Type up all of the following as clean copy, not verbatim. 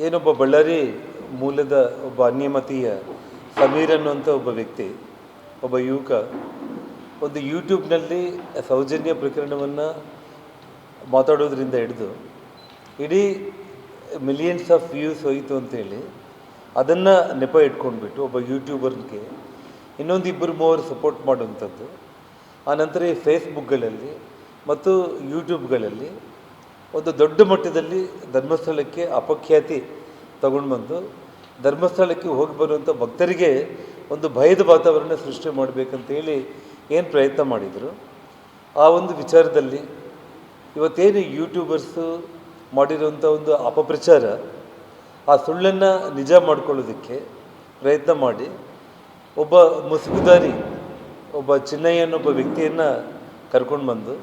ಏನೊಬ್ಬ ಬಳ್ಳಾರಿ ಮೂಲದ ಒಬ್ಬ ಅನ್ಯಮತೀಯ ಸಮೀರ್ ಅನ್ನುವಂಥ ಒಬ್ಬ ವ್ಯಕ್ತಿ, ಒಬ್ಬ ಯುವಕ ಒಂದು ಯೂಟ್ಯೂಬ್ನಲ್ಲಿ ಸೌಜನ್ಯ ಪ್ರಕರಣವನ್ನು ಮಾತಾಡೋದ್ರಿಂದ ಹಿಡಿದು ಇಡೀ ಮಿಲಿಯನ್ಸ್ ಆಫ್ ವ್ಯೂಸ್ ಹೋಯಿತು ಅಂತೇಳಿ ಅದನ್ನು ನೆಪ ಇಟ್ಕೊಂಡ್ಬಿಟ್ಟು ಒಬ್ಬ ಯೂಟ್ಯೂಬರ್ಗೆ ಇನ್ನೊಂದು ಇಬ್ಬರು ಮೂವರು ಸಪೋರ್ಟ್ ಮಾಡುವಂಥದ್ದು. ಆನಂತರ ಈ ಫೇಸ್ಬುಕ್ಗಳಲ್ಲಿ ಮತ್ತು ಯೂಟ್ಯೂಬ್ಗಳಲ್ಲಿ ಒಂದು ದೊಡ್ಡ ಮಟ್ಟದಲ್ಲಿ ಧರ್ಮಸ್ಥಳಕ್ಕೆ ಅಪಖ್ಯಾತಿ ತಗೊಂಡು ಬಂದು ಧರ್ಮಸ್ಥಳಕ್ಕೆ ಹೋಗಿ ಬರುವಂಥ ಭಕ್ತರಿಗೆ ಒಂದು ಭಯದ ವಾತಾವರಣ ಸೃಷ್ಟಿ ಮಾಡಬೇಕಂತೇಳಿ ಏನು ಪ್ರಯತ್ನ ಮಾಡಿದರು. ಆ ಒಂದು ವಿಚಾರದಲ್ಲಿ ಇವತ್ತೇನು ಯೂಟ್ಯೂಬರ್ಸು ಮಾಡಿರುವಂಥ ಒಂದು ಅಪಪ್ರಚಾರ, ಆ ಸುಳ್ಳನ್ನು ನಿಜ ಮಾಡ್ಕೊಳ್ಳೋದಕ್ಕೆ ಪ್ರಯತ್ನ ಮಾಡಿ ಒಬ್ಬ ಮುಸುಗುದಾರಿ ಒಬ್ಬ ಚಿನ್ನಯ್ಯ ಅನ್ನೊಬ್ಬ ವ್ಯಕ್ತಿಯನ್ನು ಕರ್ಕೊಂಡು ಬಂದು,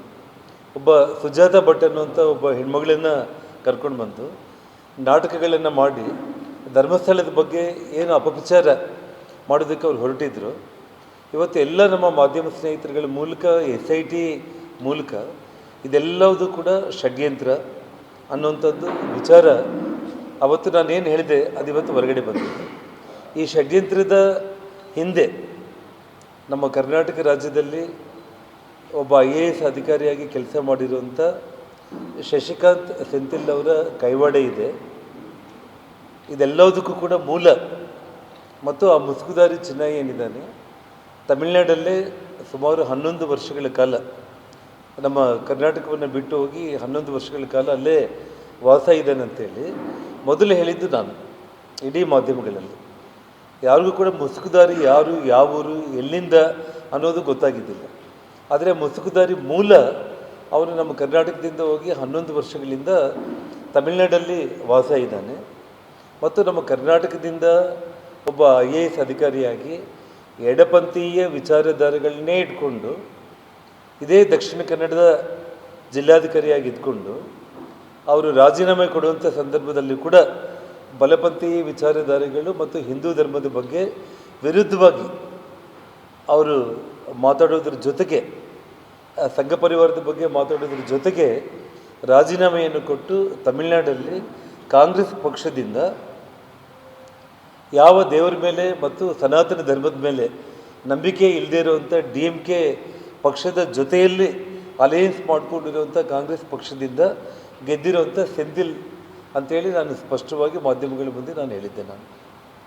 ಒಬ್ಬ ಸುಜಾತ ಭಟ್ ಅನ್ನುವಂಥ ಒಬ್ಬ ಹೆಣ್ಮಗಳನ್ನು ಕರ್ಕೊಂಡು ಬಂದು ನಾಟಕಗಳನ್ನು ಮಾಡಿ ಧರ್ಮಸ್ಥಳದ ಬಗ್ಗೆ ಏನು ಅಪಪ್ರಚಾರ ಮಾಡೋದಕ್ಕೆ ಅವ್ರು ಹೊರಟಿದ್ರು. ಇವತ್ತು ಎಲ್ಲ ನಮ್ಮ ಮಾಧ್ಯಮ ಸ್ನೇಹಿತರುಗಳ ಮೂಲಕ SIT ಮೂಲಕ ಇದೆಲ್ಲವೂ ಕೂಡ ಷಡ್ಯಂತ್ರ ಅನ್ನುವಂಥದ್ದು ವಿಚಾರ ಅವತ್ತು ನಾನೇನು ಹೇಳಿದೆ ಅದು ಇವತ್ತು ಹೊರಗಡೆ ಬಂದಿದೆ. ಈ ಷಡ್ಯಂತ್ರದ ಹಿಂದೆ ನಮ್ಮ ಕರ್ನಾಟಕ ರಾಜ್ಯದಲ್ಲಿ ಒಬ್ಬ IAS ಅಧಿಕಾರಿಯಾಗಿ ಕೆಲಸ ಮಾಡಿರುವಂಥ ಶಶಿಕಾಂತ್ ಸೆಂಥಿಲ್ ಅವರ ಕೈವಾಡ ಇದೆ. ಇದೆಲ್ಲದಕ್ಕೂ ಕೂಡ ಮೂಲ ಮತ್ತು ಆ ಮುಸುಗುದಾರಿ ಚಿನ್ನಯ್ಯ ಏನಿದ್ದಾನೆ ತಮಿಳುನಾಡಲ್ಲೇ ಸುಮಾರು 11 ವರ್ಷಗಳ ಕಾಲ ನಮ್ಮ ಕರ್ನಾಟಕವನ್ನು ಬಿಟ್ಟು ಹೋಗಿ 11 ವರ್ಷಗಳ ಕಾಲ ಅಲ್ಲೇ ವಾಸ ಇದ್ದಾನೆ ಅಂತೇಳಿ ಮೊದಲು ಹೇಳಿದ್ದು ನಾನು ಇಡೀ ಮಾಧ್ಯಮಗಳಲ್ಲಿ. ಯಾರಿಗೂ ಕೂಡ ಮುಸುಗುದಾರಿ ಯಾರು, ಯಾವ ಊರು, ಎಲ್ಲಿಂದ ಅನ್ನೋದು ಗೊತ್ತಾಗಿದ್ದಿಲ್ಲ. ಆದರೆ ಮುಸುಗುದಾರಿ ಮೂಲ ಅವನು ನಮ್ಮ ಕರ್ನಾಟಕದಿಂದ ಹೋಗಿ 11 ವರ್ಷಗಳಿಂದ ತಮಿಳುನಾಡಲ್ಲಿ ವಾಸ ಇದ್ದಾನೆ ಮತ್ತು ನಮ್ಮ ಕರ್ನಾಟಕದಿಂದ ಒಬ್ಬ IAS ಅಧಿಕಾರಿಯಾಗಿ ಎಡಪಂಥೀಯ ವಿಚಾರಧಾರೆಗಳನ್ನೇ ಇಟ್ಕೊಂಡು ಇದೇ ದಕ್ಷಿಣ ಕನ್ನಡದ ಜಿಲ್ಲಾಧಿಕಾರಿಯಾಗಿ ಇದ್ಕೊಂಡು ಅವರು ರಾಜೀನಾಮೆ ಕೊಡುವಂಥ ಸಂದರ್ಭದಲ್ಲಿ ಕೂಡ ಬಲಪಂಥೀಯ ವಿಚಾರಧಾರೆಗಳು ಮತ್ತು ಹಿಂದೂ ಧರ್ಮದ ಬಗ್ಗೆ ವಿರುದ್ಧವಾಗಿ ಅವರು ಮಾತಾಡೋದ್ರ ಜೊತೆಗೆ, ಸಂಘ ಪರಿವಾರದ ಬಗ್ಗೆ ಮಾತಾಡೋದ್ರ ಜೊತೆಗೆ ರಾಜೀನಾಮೆಯನ್ನು ಕೊಟ್ಟು ತಮಿಳುನಾಡಲ್ಲಿ ಕಾಂಗ್ರೆಸ್ ಪಕ್ಷದಿಂದ ಯಾವ ದೇವರ ಮೇಲೆ ಮತ್ತು ಸನಾತನ ಧರ್ಮದ ಮೇಲೆ ನಂಬಿಕೆ ಇಲ್ಲದೇ ಇರುವಂಥ DMK ಪಕ್ಷದ ಜೊತೆಯಲ್ಲಿ ಅಲಯನ್ಸ್ ಮಾಡಿಕೊಂಡಿರುವಂಥ ಕಾಂಗ್ರೆಸ್ ಪಕ್ಷದಿಂದ ಗೆದ್ದಿರುವಂಥ ಸೆಂಥಿಲ್ ಅಂಥೇಳಿ ನಾನು ಸ್ಪಷ್ಟವಾಗಿ ಮಾಧ್ಯಮಗಳ ಮುಂದೆ ನಾನು ಹೇಳಿದ್ದೆ. ನಾನು